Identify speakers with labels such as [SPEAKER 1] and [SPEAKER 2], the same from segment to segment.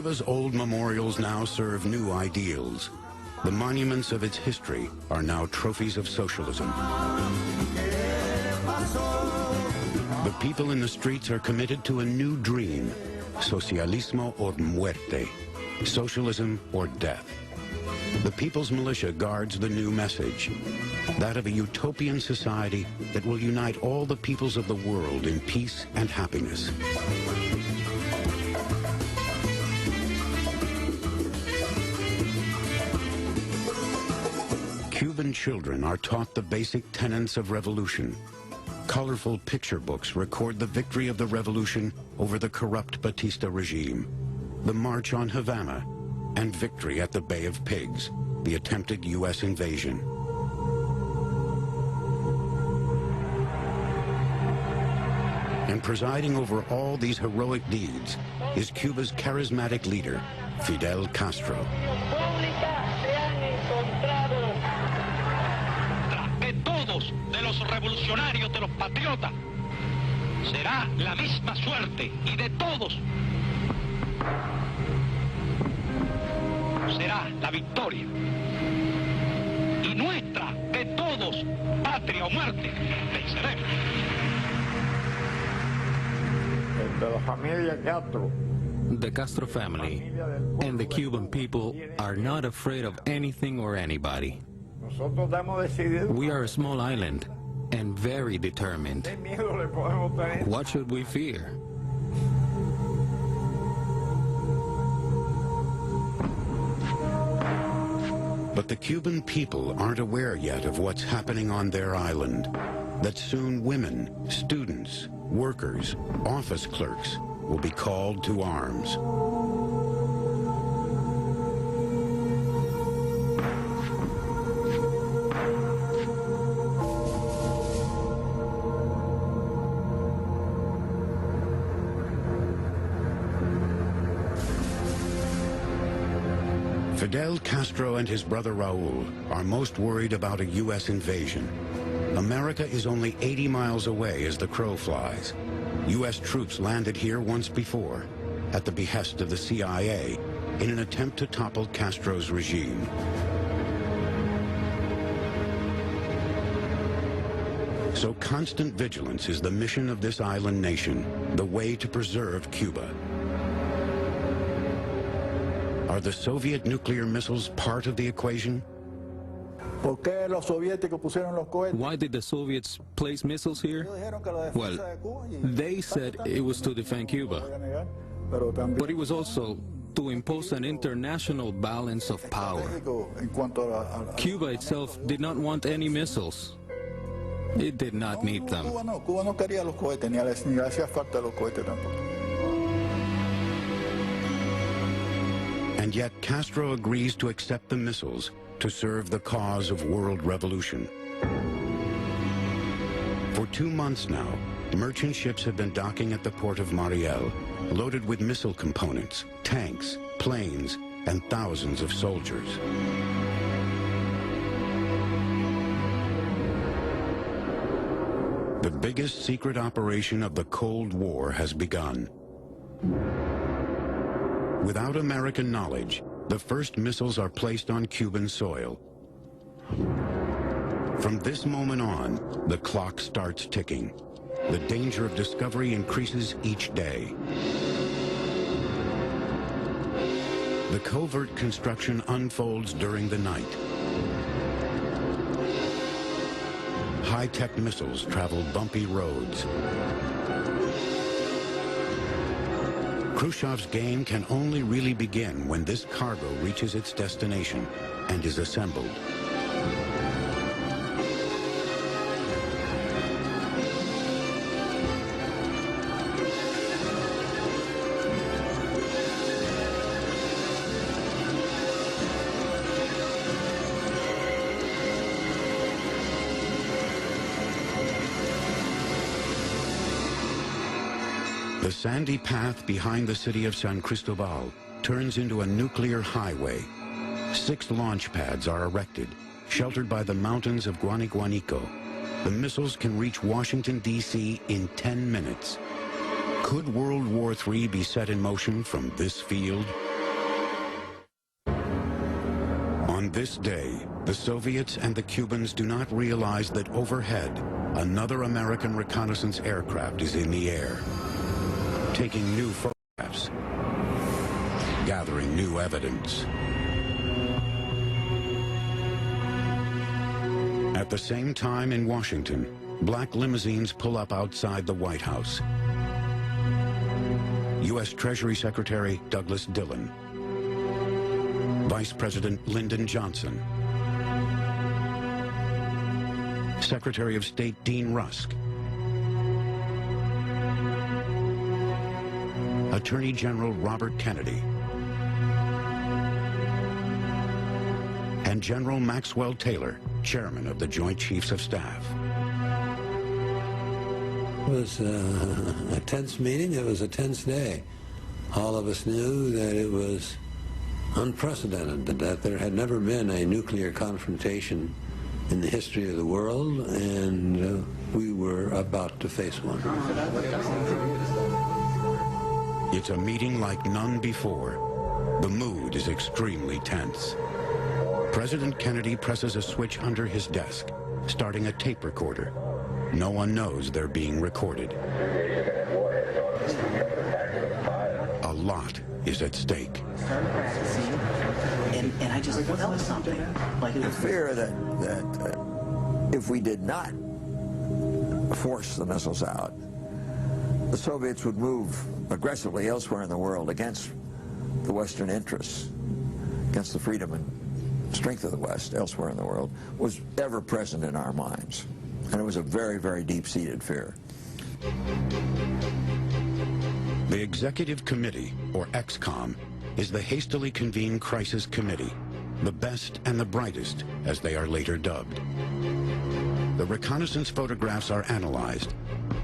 [SPEAKER 1] Cuba's old memorials now serve new ideals. The monuments of its history are now trophies of socialism. The people in the streets are committed to a new dream, socialismo or muerte, socialism or death. The People's Militia guards the new message, that of a utopian society that will unite all the peoples of the world in peace and happiness. Cuban children are taught the basic tenets of revolution. Colorful picture books record the victory of the revolution over the corrupt Batista regime, the March on Havana, and victory at the Bay of Pigs, the attempted U.S. invasion. And presiding over all these heroic deeds is Cuba's charismatic leader, Fidel Castro.
[SPEAKER 2] De todos, de los revolucionarios, de los patriotas, será la misma suerte, y de todos será la victoria. Y nuestra, de todos, patria o muerte, venceremos.
[SPEAKER 3] The Castro family and the Cuban people are not afraid of anything or anybody. We are a small island and very determined. What should we fear?
[SPEAKER 1] But the Cuban people aren't aware yet of what's happening on their island. That soon women, students, workers, office clerks will be called to arms. Fidel Castro and his brother Raul are most worried about a U.S. invasion. America is only 80 miles away as the crow flies. U.S. troops landed here once before, at the behest of the CIA, in an attempt to topple Castro's regime. So constant vigilance is the mission of this island nation, the way to preserve Cuba. Are the Soviet nuclear missiles part of the equation?
[SPEAKER 3] Why did the Soviets place missiles here? Well, they said it was to defend Cuba, but it was also to impose an international balance of power. Cuba itself did not want any missiles. It did not need them.
[SPEAKER 1] And yet Castro agrees to accept the missiles to serve the cause of world revolution. For 2 months now, merchant ships have been docking at the port of Mariel, loaded with missile components, tanks, planes, and thousands of soldiers. The biggest secret operation of the Cold War has begun. Without American knowledge, the first missiles are placed on Cuban soil. From this moment on, the clock starts ticking. The danger of discovery increases each day. The covert construction unfolds during the night. High-tech missiles travel bumpy roads. Khrushchev's game can only really begin when this cargo reaches its destination and is assembled. The sandy path behind the city of San Cristobal turns into a nuclear highway. 6 launch pads are erected, sheltered by the mountains of Guanaguanico. The missiles can reach Washington, D.C. in 10 minutes. Could World War III be set in motion from this field? this day, the Soviets and the Cubans do not realize that overhead, another American reconnaissance aircraft is in the air, taking new photographs, gathering new evidence. At the same time in Washington, black limousines pull up outside the White House. U.S. Treasury Secretary Douglas Dillon, Vice President Lyndon Johnson, Secretary of State Dean Rusk, Attorney General Robert Kennedy, and General Maxwell Taylor, Chairman of the Joint Chiefs of Staff.
[SPEAKER 4] It was a tense meeting. It was a tense day. All of us knew that it was unprecedented, that there had never been a nuclear confrontation in the history of the world, and we were about to face one.
[SPEAKER 1] It's a meeting like none before. The mood is extremely tense. President Kennedy presses a switch under his desk, starting a tape recorder. No one knows they're being recorded. A lot is at stake.
[SPEAKER 5] And I just felt something. Like it was
[SPEAKER 6] the fear that if we did not force the missiles out, the Soviets would move aggressively elsewhere in the world against the Western interests, against the freedom and strength of the West elsewhere in the world, was ever present in our minds. And it was a very, very deep-seated fear.
[SPEAKER 1] The Executive Committee, or EXCOM, is the hastily convened crisis committee, the best and the brightest, as they are later dubbed. The reconnaissance photographs are analyzed.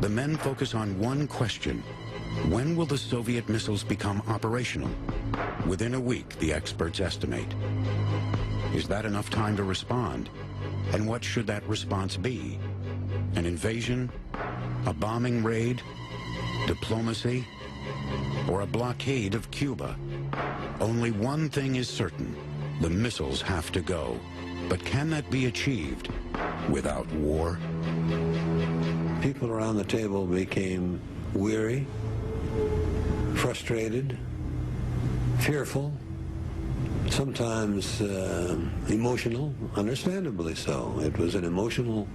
[SPEAKER 1] The men focus on one question: when will the Soviet missiles become operational? Within a week, the experts estimate. Is that enough time to respond? And what should that response be? An invasion? A bombing raid? Diplomacy? Or a blockade of Cuba? Only one thing is certain: the missiles have to go. But can that be achieved without war?
[SPEAKER 4] People around the table became weary, frustrated, fearful, sometimes emotional, understandably so. It was an emotional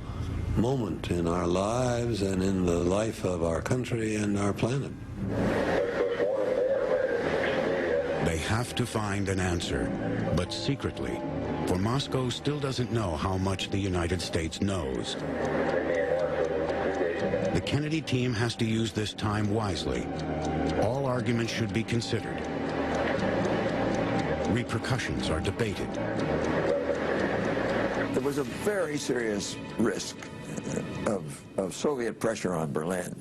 [SPEAKER 4] moment in our lives and in the life of our country and our planet.
[SPEAKER 1] They have to find an answer, but secretly, for Moscow still doesn't know how much the United States knows. The Kennedy team has to use this time wisely. All arguments should be considered. Repercussions are debated.
[SPEAKER 6] There was a very serious risk of Soviet pressure on Berlin.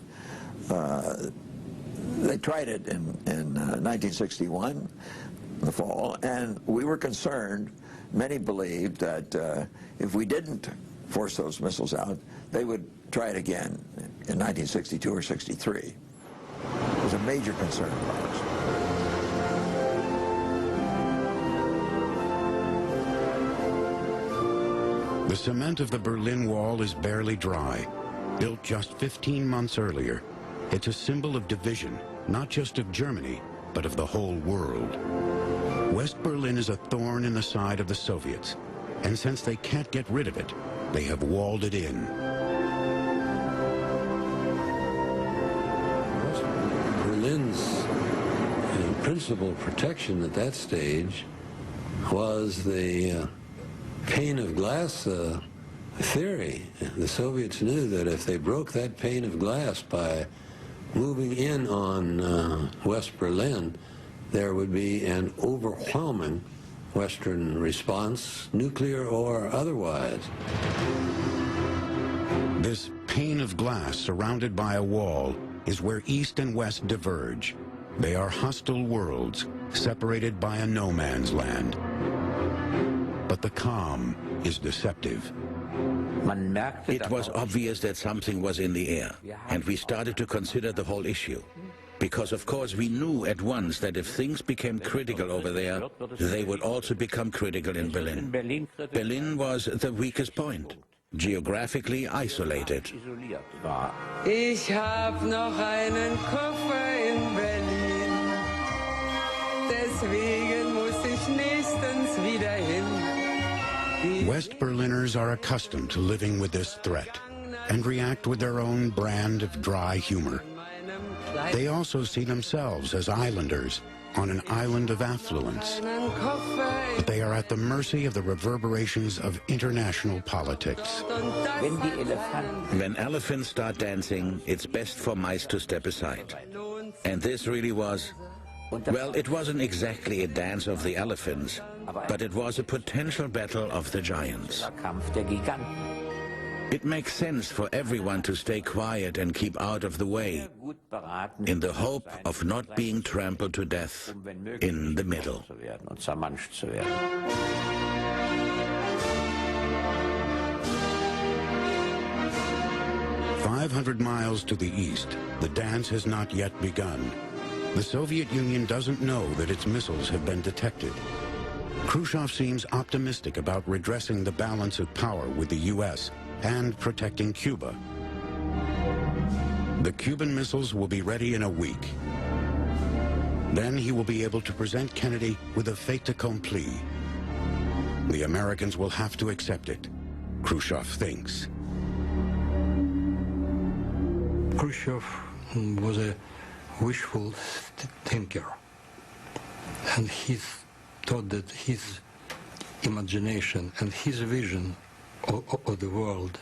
[SPEAKER 6] They tried it in 1961, the fall, and we were concerned. Many believed that if we didn't force those missiles out, they would try it again in 1962 or 63. It was a major concern of ours.
[SPEAKER 1] The cement of the Berlin Wall is barely dry. Built just 15 months earlier, it's a symbol of division, not just of Germany, but of the whole world. West Berlin is a thorn in the side of the Soviets, and since they can't get rid of it, they have walled it in.
[SPEAKER 4] Berlin's principal protection at that stage was the pane of glass theory. The Soviets knew that if they broke that pane of glass by moving in on West Berlin, there would be an overwhelming Western response, nuclear or otherwise.
[SPEAKER 1] This pane of glass surrounded by a wall is where East and West diverge. They are hostile worlds, separated by a no man's land. But the calm is deceptive.
[SPEAKER 7] It was obvious that something was in the air, and we started to consider the whole issue. Because, of course, we knew at once that if things became critical over there, they would also become critical in Berlin. Berlin was the weakest point, geographically isolated.
[SPEAKER 8] Ich hab noch einen Koffer in Berlin, deswegen muss ich nächstens wieder hin.
[SPEAKER 1] West Berliners are accustomed to living with this threat and react with their own brand of dry humor. They also see themselves as islanders on an island of affluence, but they are at the mercy of the reverberations of international politics.
[SPEAKER 7] When elephants start dancing, it's best for mice to step aside. And this really was, well, it wasn't exactly a dance of the elephants, but it was a potential battle of the giants. It makes sense for everyone to stay quiet and keep out of the way, in the hope of not being trampled to death in the middle.
[SPEAKER 1] 500 miles to the east, the dance has not yet begun. The Soviet Union doesn't know that its missiles have been detected. Khrushchev seems optimistic about redressing the balance of power with the U.S. and protecting Cuba. The Cuban missiles will be ready in a week. Then he will be able to present Kennedy with a fait accompli. The Americans will have to accept it, Khrushchev thinks.
[SPEAKER 9] Khrushchev was a wishful thinker, and he thought that his imagination and his vision of the world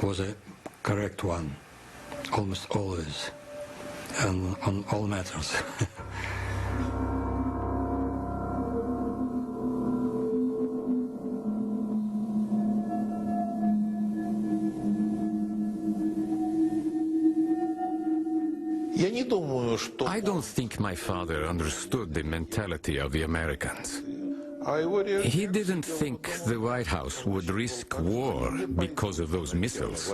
[SPEAKER 9] was a correct one, almost always, and on all matters.
[SPEAKER 10] I don't think my father understood the mentality of the Americans. He didn't think the White House would risk war because of those missiles.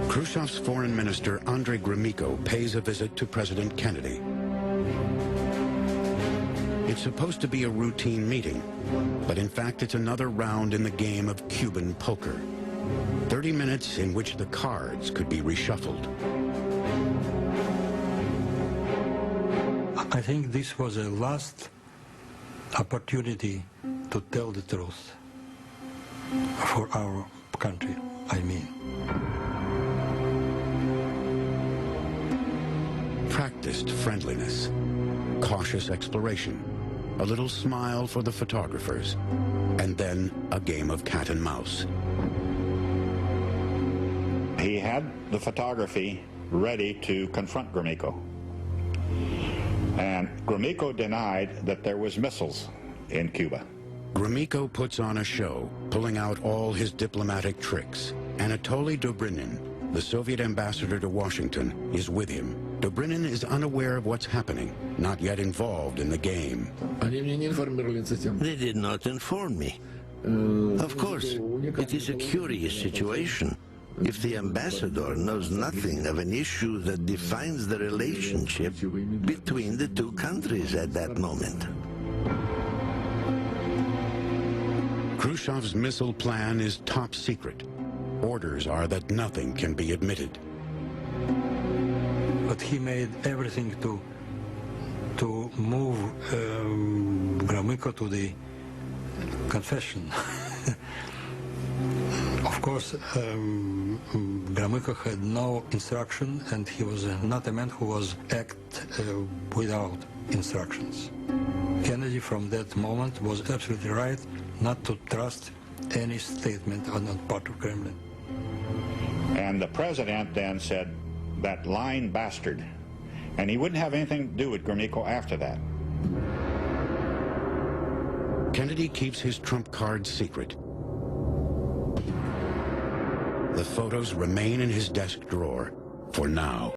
[SPEAKER 1] Khrushchev's foreign minister, Andrei Gromyko, pays a visit to President Kennedy. It's supposed to be a routine meeting, but in fact it's another round in the game of Cuban poker. 30 minutes in which the cards could be reshuffled.
[SPEAKER 9] I think this was a last opportunity to tell the truth for our country, I mean.
[SPEAKER 1] Practiced friendliness, cautious exploration, a little smile for the photographers, and then a game of cat and mouse.
[SPEAKER 11] He had the photography ready to confront Gromyko. And Gromyko denied that there was missiles in Cuba.
[SPEAKER 1] Gromyko puts on a show, pulling out all his diplomatic tricks. Anatoly Dobrinin, the Soviet ambassador to Washington, is with him. Dobrinin is unaware of what's happening, not yet involved in the game.
[SPEAKER 12] They did not inform me. Of course, it is a curious situation. If the ambassador knows nothing of an issue that defines the relationship between the two countries at that moment.
[SPEAKER 1] Khrushchev's missile plan is top secret. Orders are that nothing can be admitted.
[SPEAKER 9] But he made everything to move Gromyko to the confession. Of course, Gromyko had no instruction, and he was not a man who was act without instructions. Kennedy, from that moment, was absolutely right not to trust any statement on the part of Kremlin.
[SPEAKER 11] And the president then said, that lying bastard. And he wouldn't have anything to do with Gromyko after that.
[SPEAKER 1] Kennedy keeps his trump card secret. The photos remain in his desk drawer for now.